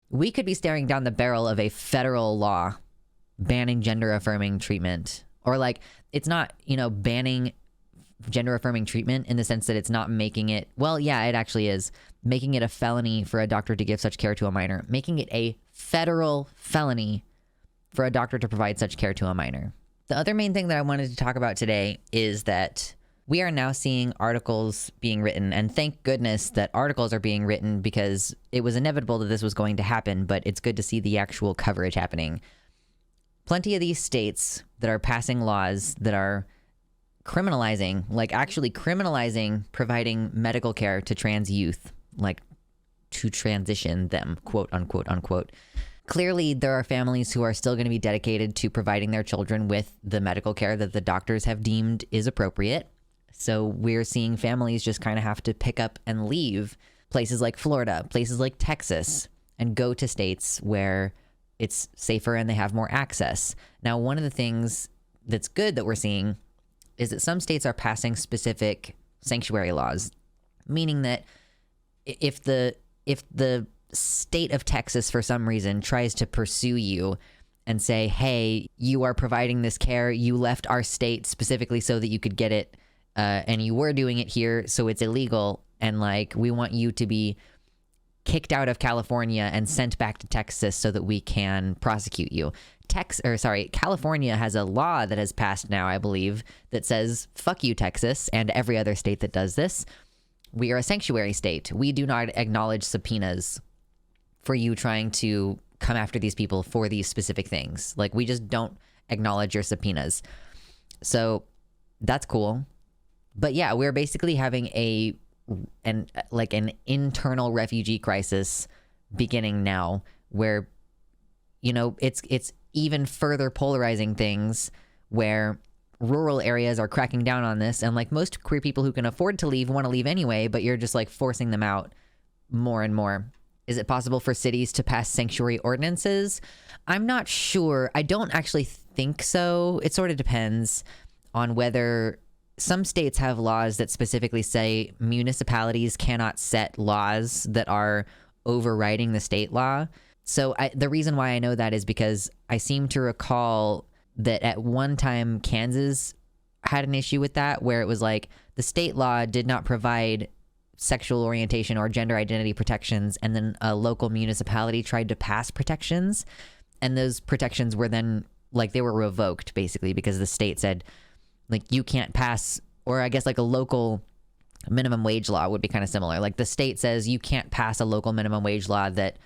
we could be staring down the barrel of a federal law banning gender affirming treatment. Or like, it's not, banning gender affirming treatment in the sense that it's not making it, well, yeah, it actually is making it a felony for a doctor to give such care to a minor, making it a federal felony for a doctor to provide such care to a minor. The other main thing that I wanted to talk about today is that we are now seeing articles being written, and thank goodness that articles are being written because it was inevitable that this was going to happen, but it's good to see the actual coverage happening. Plenty of these states that are passing laws that are criminalizing, like actually criminalizing providing medical care to trans youth, like to transition them, quote unquote, unquote. Clearly, there are families who are still going to be dedicated to providing their children with the medical care that the doctors have deemed is appropriate. So we're seeing families just kind of have to pick up and leave places like Florida, places like Texas, and go to states where it's safer and they have more access. Now, one of the things that's good that we're seeing is that some states are passing specific sanctuary laws, meaning that if the state of Texas for some reason tries to pursue you and say, hey, you are providing this care, you left our state specifically so that you could get it, and you were doing it here, so it's illegal, and like we want you to be kicked out of California and sent back to Texas so that we can prosecute you. California has a law that has passed now, I believe, that says, fuck you, Texas, and every other state that does this. We are a sanctuary state. We do not acknowledge subpoenas for you trying to come after these people for these specific things. Like, we just don't acknowledge your subpoenas. So that's cool. But yeah, we're basically having an internal refugee crisis beginning now, where it's even further polarizing things, where rural areas are cracking down on this, and like most queer people who can afford to leave want to leave anyway, but you're just like forcing them out more and more. Is it possible for cities to pass sanctuary ordinances? I'm not sure. I don't actually think so. It sort of depends on whether some states have laws that specifically say municipalities cannot set laws that are overriding the state law. So the reason why I know that is because I seem to recall that at one time Kansas had an issue with that, where it was like the state law did not provide sexual orientation or gender identity protections, and then a local municipality tried to pass protections, and those protections were then like they were revoked basically because the state said like you can't pass, or I guess like a local minimum wage law would be kind of similar. Like the state says you can't pass a local minimum wage law that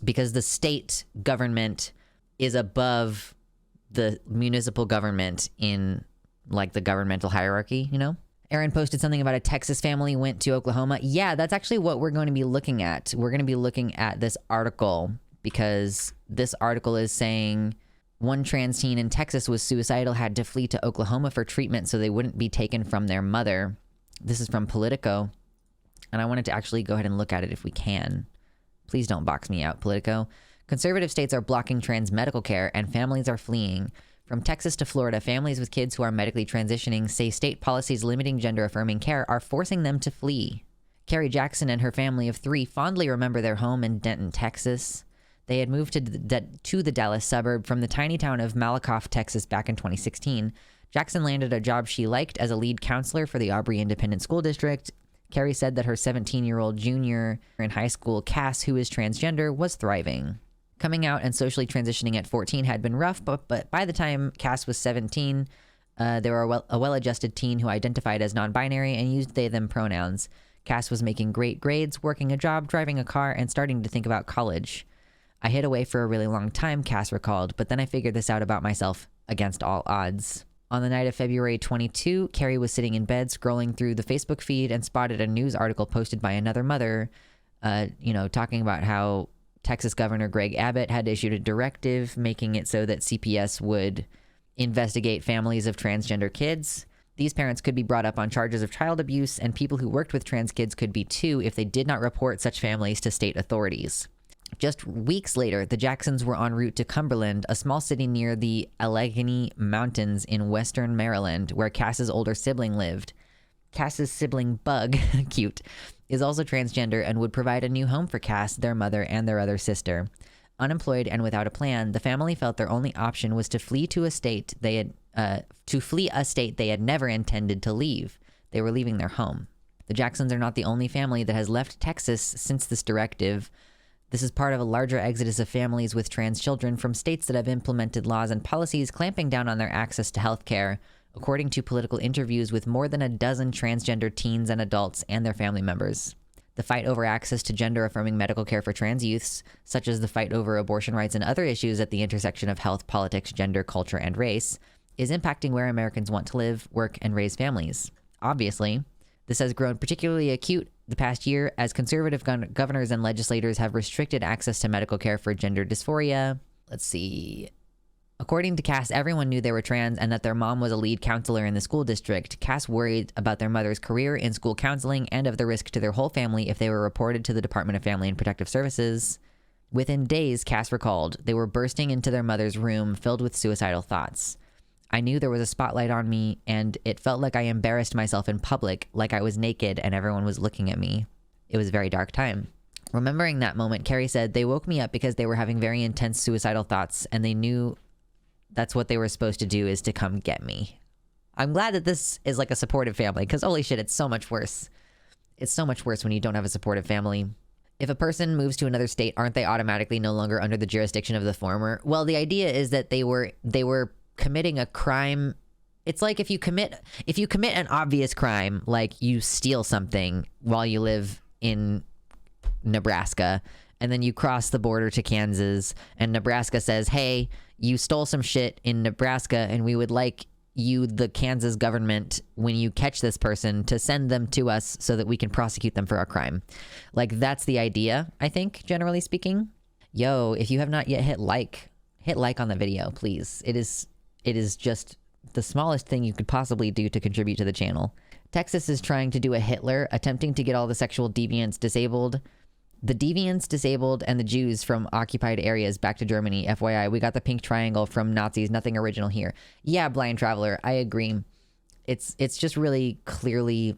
because the state government is above the municipal government in like the governmental hierarchy, Aaron posted something about a Texas family went to Oklahoma. Yeah, that's actually what we're going to be looking at. We're going to be looking at this article because this article is saying one trans teen in Texas was suicidal, had to flee to Oklahoma for treatment so they wouldn't be taken from their mother. This is from Politico, and I wanted to actually go ahead and look at it if we can. Please don't box me out, Politico. Conservative states are blocking trans medical care, and families are fleeing. From Texas to Florida, families with kids who are medically transitioning say state policies limiting gender-affirming care are forcing them to flee. Carrie Jackson and her family of 3 fondly remember their home in Denton, Texas. They had moved to the Dallas suburb from the tiny town of Malakoff, Texas back in 2016. Jackson landed a job she liked as a lead counselor for the Aubrey Independent School District. Carrie said that her 17-year-old junior in high school, Cass, who is transgender, was thriving. Coming out and socially transitioning at 14 had been rough, but by the time Cass was 17, they were a well-adjusted teen who identified as non-binary and used they-them pronouns. Cass was making great grades, working a job, driving a car, and starting to think about college. I hid away for a really long time, Cass recalled, but then I figured this out about myself against all odds. On the night of February 22, Carrie was sitting in bed scrolling through the Facebook feed and spotted a news article posted by another mother, talking about how Texas Governor Greg Abbott had issued a directive making it so that CPS would investigate families of transgender kids. These parents could be brought up on charges of child abuse, and people who worked with trans kids could be too if they did not report such families to state authorities. Just weeks later, the Jacksons were en route to Cumberland, a small city near the Allegheny Mountains in western Maryland, where Cass's older sibling lived. Cass's sibling, Bug, cute, is also transgender and would provide a new home for Cass, their mother, and their other sister. Unemployed and without a plan, the family felt their only option was to flee a state they had never intended to leave. They were leaving their home. The Jacksons are not the only family that has left Texas since this directive. This is part of a larger exodus of families with trans children from states that have implemented laws and policies clamping down on their access to health care, according to political interviews with more than a dozen transgender teens and adults and their family members. The fight over access to gender-affirming medical care for trans youths, such as the fight over abortion rights and other issues at the intersection of health, politics, gender, culture, and race, is impacting where Americans want to live, work, and raise families. Obviously, this has grown particularly acute the past year as conservative governors and legislators have restricted access to medical care for gender dysphoria. Let's see. According to Cass, everyone knew they were trans and that their mom was a lead counselor in the school district. Cass worried about their mother's career in school counseling and of the risk to their whole family if they were reported to the Department of Family and Protective Services. Within days, Cass recalled, they were bursting into their mother's room filled with suicidal thoughts. I knew there was a spotlight on me, and it felt like I embarrassed myself in public, like I was naked and everyone was looking at me. It was a very dark time. Remembering that moment, Carrie said, they woke me up because they were having very intense suicidal thoughts, and they knew that's what they were supposed to do, is to come get me. I'm glad that this is like a supportive family, because holy shit, it's so much worse. It's so much worse when you don't have a supportive family. If a person moves to another state, aren't they automatically no longer under the jurisdiction of the former? Well, the idea is that they were committing a crime. It's like if you commit an obvious crime, like you steal something while you live in Nebraska, and then you cross the border to Kansas, and Nebraska says, hey, you stole some shit in Nebraska, and we would like you, the Kansas government, when you catch this person, to send them to us so that we can prosecute them for our crime. Like, that's the idea, I think, generally speaking. Yo, if you have not yet hit like on the video, please. It is just the smallest thing you could possibly do to contribute to the channel. Texas is trying to do a Hitler, attempting to get all the sexual deviants disabled. The deviants disabled and the Jews from occupied areas back to Germany. FYI, we got the pink triangle from Nazis. Nothing original here. Yeah, Blind Traveler, I agree. It's just really clearly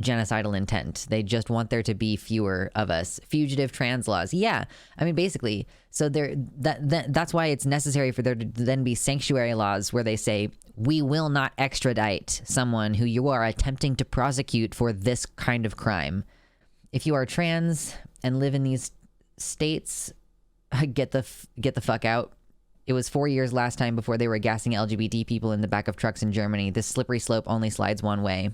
genocidal intent. They just want there to be fewer of us. Fugitive trans laws. Yeah, I mean, basically. So that's why it's necessary for there to then be sanctuary laws where they say, we will not extradite someone who you are attempting to prosecute for this kind of crime. If you are trans and live in these states, get the fuck out. It was 4 years last time before they were gassing LGBT people in the back of trucks in Germany. This slippery slope only slides one way.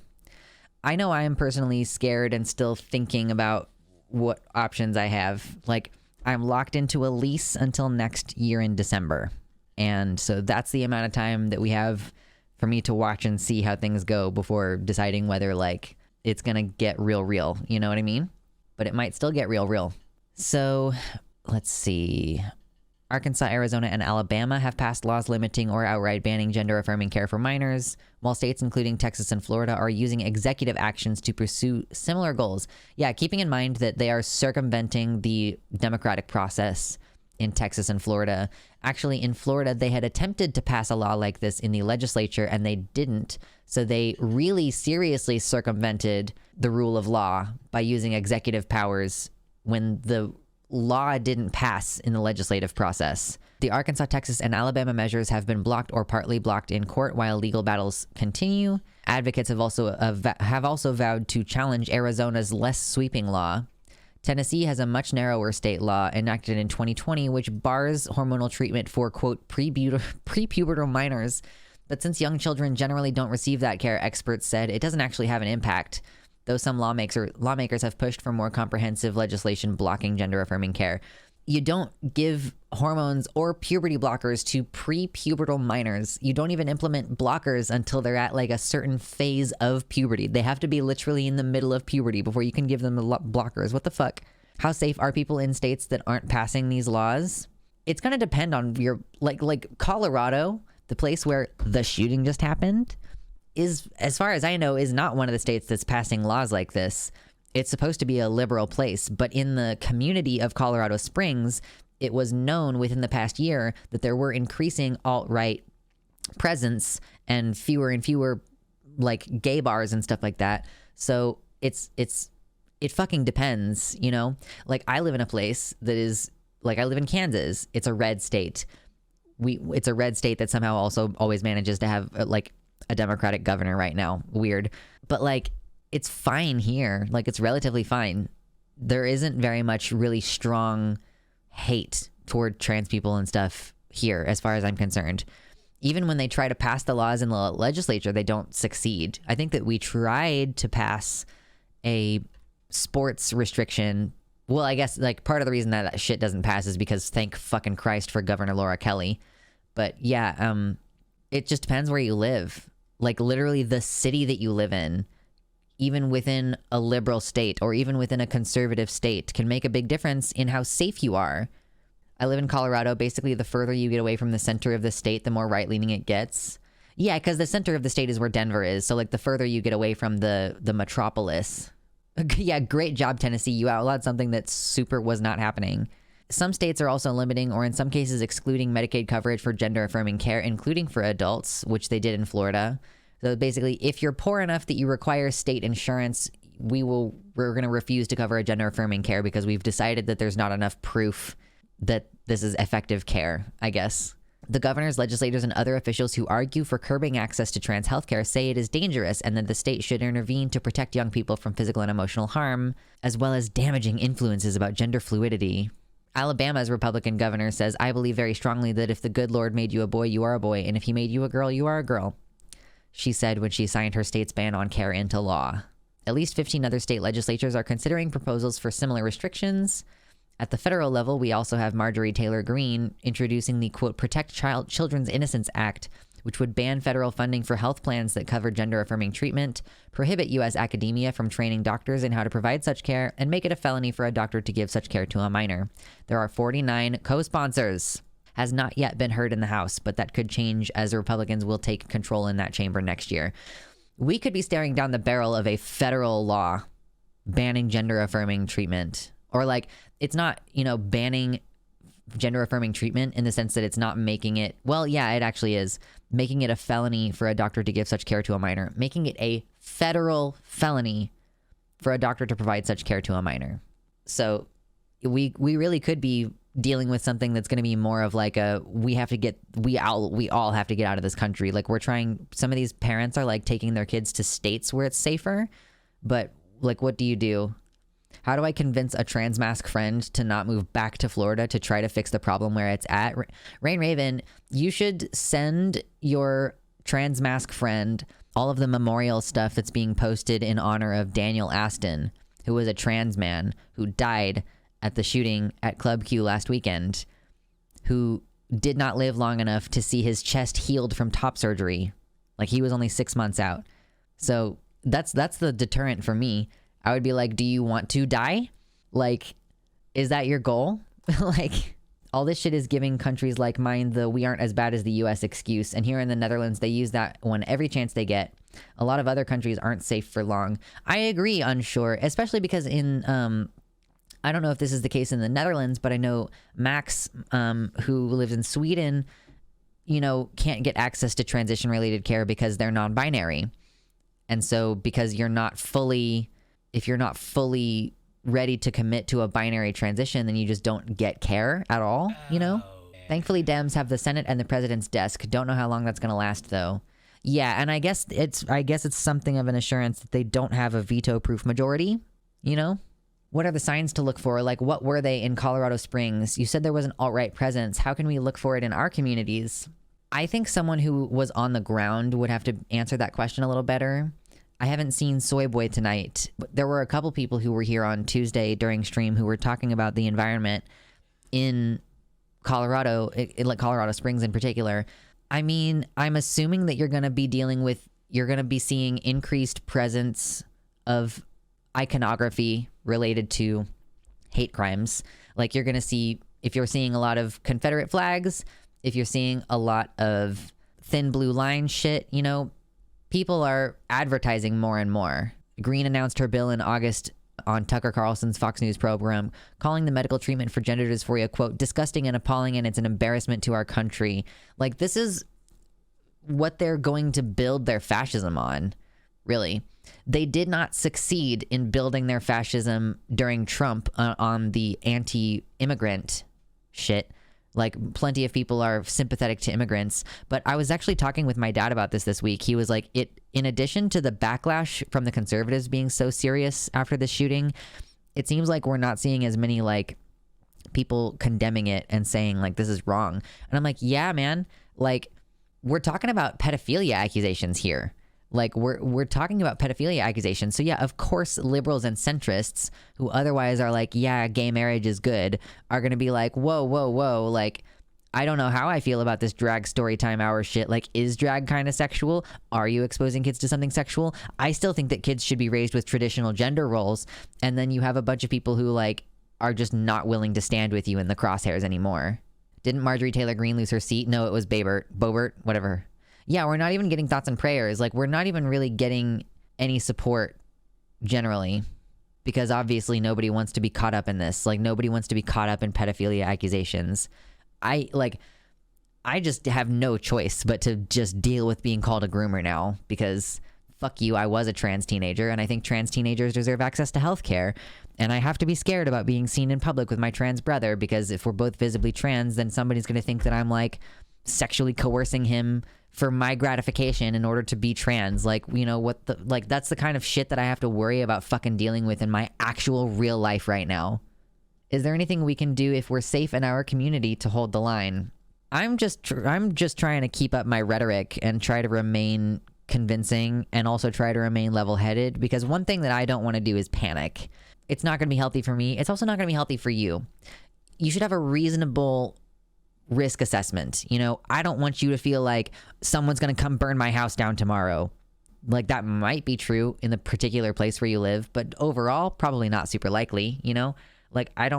I know I am personally scared and still thinking about what options I have. Like, I'm locked into a lease until next year in December. And so that's the amount of time that we have for me to watch and see how things go before deciding whether, like, it's gonna get real. You know what I mean? But it might still get real. So, let's see. Arkansas, Arizona, and Alabama have passed laws limiting or outright banning gender-affirming care for minors, while states including Texas and Florida are using executive actions to pursue similar goals. Yeah, keeping in mind that they are circumventing the democratic process in Texas and Florida. Actually, in Florida, they had attempted to pass a law like this in the legislature, and they didn't. So they really seriously circumvented the rule of law by using executive powers when the law didn't pass in the legislative process. The Arkansas, Texas, and Alabama measures have been blocked or partly blocked in court while legal battles continue. Advocates have also vowed to challenge Arizona's less sweeping law. Tennessee has a much narrower state law enacted in 2020, which bars hormonal treatment for, quote, prepubertal minors. But since young children generally don't receive that care, experts said, it doesn't actually have an impact, though some lawmakers have pushed for more comprehensive legislation blocking gender-affirming care. You don't give hormones or puberty blockers to prepubertal minors. You don't even implement blockers until they're at like a certain phase of puberty. They have to be literally in the middle of puberty before you can give them the blockers. What the fuck? How safe are people in states that aren't passing these laws? It's going to depend on your, like Colorado, the place where the shooting just happened, is, as far as I know, is not one of the states that's passing laws like this. It's supposed to be a liberal place, but in the community of Colorado Springs, it was known within the past year that there were increasing alt-right presence and fewer like gay bars and stuff like that. So it's it fucking depends, you know? Like, I live in a place that is, like, I live in Kansas. It's a red state. It's a red state that somehow also always manages to have, like, a Democratic governor right now. Weird. But, like, it's fine here. Like, it's relatively fine. There isn't very much really strong hate toward trans people and stuff here, as far as I'm concerned. Even when they try to pass the laws in the legislature, they don't succeed. I think that we tried to pass a sports restriction. Well, I guess, like, part of the reason that shit doesn't pass is because thank fucking Christ for Governor Laura Kelly. But yeah, it just depends where you live. Like, literally the city that you live in, even within a liberal state or even within a conservative state, can make a big difference in how safe you are. I live in Colorado. Basically, the further you get away from the center of the state, the more right-leaning it gets. Yeah, because the center of the state is where Denver is. So, like, the further you get away from the metropolis. Yeah, great job, Tennessee. You outlawed something that was not happening. Some states are also limiting, or in some cases excluding, Medicaid coverage for gender-affirming care, including for adults, which they did in Florida. So basically, if you're poor enough that you require state insurance, we're going to refuse to cover a gender-affirming care because we've decided that there's not enough proof that this is effective care, I guess. The governors, legislators, and other officials who argue for curbing access to trans healthcare say it is dangerous and that the state should intervene to protect young people from physical and emotional harm, as well as damaging influences about gender fluidity. Alabama's Republican governor says, "I believe very strongly that if the good Lord made you a boy, you are a boy, and if he made you a girl, you are a girl," she said when she signed her state's ban on care into law. At least 15 other state legislatures are considering proposals for similar restrictions. At the federal level, we also have Marjorie Taylor Greene introducing the, quote, Protect Children's Innocence Act, which would ban federal funding for health plans that cover gender-affirming treatment, prohibit U.S. academia from training doctors in how to provide such care, and make it a felony for a doctor to give such care to a minor. There are 49 co-sponsors. Has not yet been heard in the House, but that could change as the Republicans will take control in that chamber next year. We could be staring down the barrel of a federal law banning gender-affirming treatment. Or, like, it's not, you know, banning gender-affirming treatment in the sense that it's not making it, well, yeah, it actually is, making it a felony for a doctor to give such care to a minor. Making it a federal felony for a doctor to provide such care to a minor. So we really could be dealing with something that's going to be more of like a, we all have to get out of this country. Like, some of these parents are, like, taking their kids to states where it's safer, but, like, what do you do? How do I convince a trans mask friend to not move back to Florida to try to fix the problem where it's at? Rain Raven, you should send your trans mask friend all of the memorial stuff that's being posted in honor of Daniel Aston, who was a trans man who died at the shooting at Club Q last weekend, who did not live long enough to see his chest healed from top surgery. Like, he was only 6 months out. So that's the deterrent for me. I would be like, do you want to die? Like, is that your goal? Like, all this shit is giving countries like mine the "we aren't as bad as the US" excuse. And here in the Netherlands, they use that one every chance they get. A lot of other countries aren't safe for long. I agree, unsure, especially because in, I don't know if this is the case in the Netherlands, but I know Max, who lives in Sweden, you know, can't get access to transition-related care because they're non-binary. And so because if you're not fully ready to commit to a binary transition, then you just don't get care at all, you know? Thankfully, Dems have the Senate and the president's desk. Don't know how long that's going to last, though. Yeah, and I guess it's something of an assurance that they don't have a veto-proof majority, you know? What are the signs to look for? Like, what were they in Colorado Springs? You said there was an alt-right presence. How can we look for it in our communities? I think someone who was on the ground would have to answer that question a little better. I haven't seen Soy Boy tonight, but there were a couple people who were here on Tuesday during stream who were talking about the environment in Colorado, like Colorado Springs in particular. I mean, I'm assuming that you're going to be seeing increased presence of iconography related to hate crimes. Like, you're going to see, if you're seeing a lot of Confederate flags, if you're seeing a lot of thin blue line shit, you know, people are advertising more and more. Green announced her bill in August on Tucker Carlson's Fox News program, calling the medical treatment for gender dysphoria, quote, disgusting and appalling, and it's an embarrassment to our country. Like, this is what they're going to build their fascism on, really. They did not succeed in building their fascism during Trump on the anti-immigrant shit. Like, plenty of people are sympathetic to immigrants, but I was actually talking with my dad about this week. He was like, in addition to the backlash from the conservatives being so serious after this shooting, it seems like we're not seeing as many like people condemning it and saying like this is wrong. And I'm like, yeah, man, like we're talking about pedophilia accusations here. Like we're talking about pedophilia accusations. So yeah, of course, liberals and centrists who otherwise are like, yeah, gay marriage is good, are going to be like, whoa, whoa, whoa. Like, I don't know how I feel about this drag story time hour shit. Like, is drag kind of sexual? Are you exposing kids to something sexual? I still think that kids should be raised with traditional gender roles. And then you have a bunch of people who like are just not willing to stand with you in the crosshairs anymore. Didn't Marjorie Taylor Greene lose her seat? No, it was Boebert, whatever. Yeah, we're not even getting thoughts and prayers. Like, we're not even really getting any support generally, because obviously nobody wants to be caught up in this. Like, nobody wants to be caught up in pedophilia accusations. I just have no choice but to just deal with being called a groomer now, because fuck you, I was a trans teenager, and I think trans teenagers deserve access to healthcare. And I have to be scared about being seen in public with my trans brother, because if we're both visibly trans, then somebody's going to think that I'm like sexually coercing him for my gratification in order to be trans. Like, you know, what the, like, that's the kind of shit that I have to worry about fucking dealing with in my actual real life right now. Is there anything we can do if we're safe in our community to hold the line? I'm just trying to keep up my rhetoric and try to remain convincing and also try to remain level-headed, because one thing that I don't want to do is panic. It's not going to be healthy for me. It's also not going to be healthy for you. You should have a reasonable risk assessment. You know, I don't want you to feel like someone's going to come burn my house down tomorrow. Like, that might be true in the particular place where you live, but overall, probably not super likely, you know? Like, I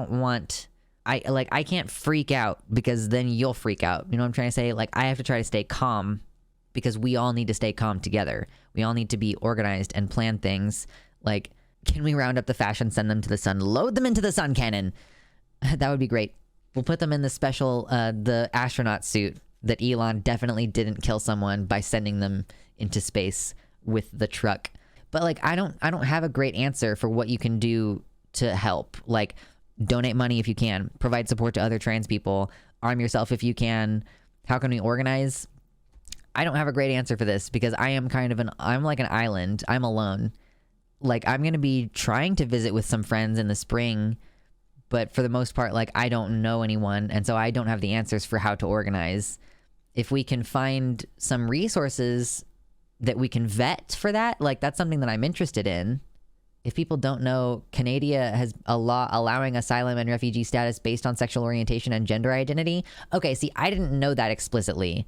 can't freak out, because then you'll freak out. You know what I'm trying to say? Like, I have to try to stay calm, because we all need to stay calm together. We all need to be organized and plan things. Like, can we round up the fashion, send them to the sun, load them into the sun cannon? That would be great. We'll put them in the special, the astronaut suit that Elon definitely didn't kill someone by sending them into space with the truck. But like, I don't have a great answer for what you can do to help. Like, donate money if you can, provide support to other trans people, arm yourself if you can. How can we organize? I don't have a great answer for this, because I am I'm like an island. I'm alone. Like, I'm going to be trying to visit with some friends in the spring, but for the most part, like, I don't know anyone, and so I don't have the answers for how to organize. If we can find some resources that we can vet for that, like, that's something that I'm interested in. If people don't know, Canada has a law allowing asylum and refugee status based on sexual orientation and gender identity. Okay, see, I didn't know that explicitly.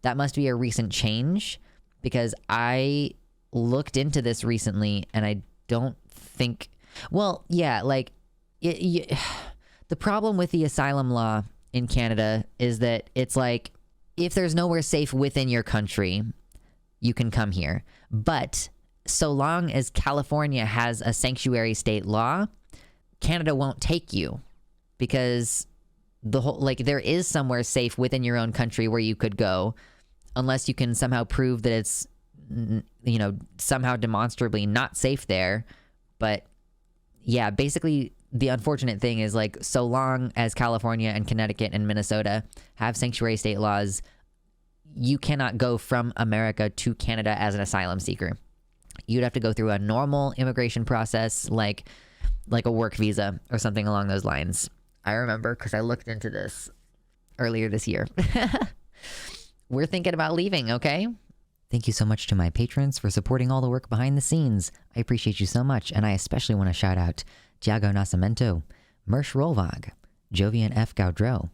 That must be a recent change, because I looked into this recently, and I don't think... Well, yeah, like, the problem with the asylum law in Canada is that it's like, if there's nowhere safe within your country, you can come here. But so long as California has a sanctuary state law, Canada won't take you, because the whole, like, there is somewhere safe within your own country where you could go, unless you can somehow prove that it's, you know, somehow demonstrably not safe there. But yeah, basically the unfortunate thing is, like, so long as California and Connecticut and Minnesota have sanctuary state laws, you cannot go from America to Canada as an asylum seeker. You'd have to go through a normal immigration process, like a work visa or something along those lines. I remember, because I looked into this earlier this year. We're thinking about leaving, okay? Thank you so much to my patrons for supporting all the work behind the scenes. I appreciate you so much, and I especially want to shout out Tiago Nascimento, Mersh Rolvag, Jovian F. Gaudreau,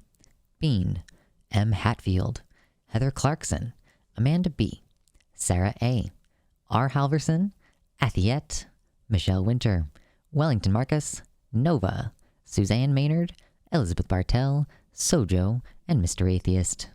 Bean, M. Hatfield, Heather Clarkson, Amanda B., Sarah A., R. Halverson, Athiette, Michelle Winter, Wellington Marcus, Nova, Suzanne Maynard, Elizabeth Bartell, Sojo, and Mr. Atheist.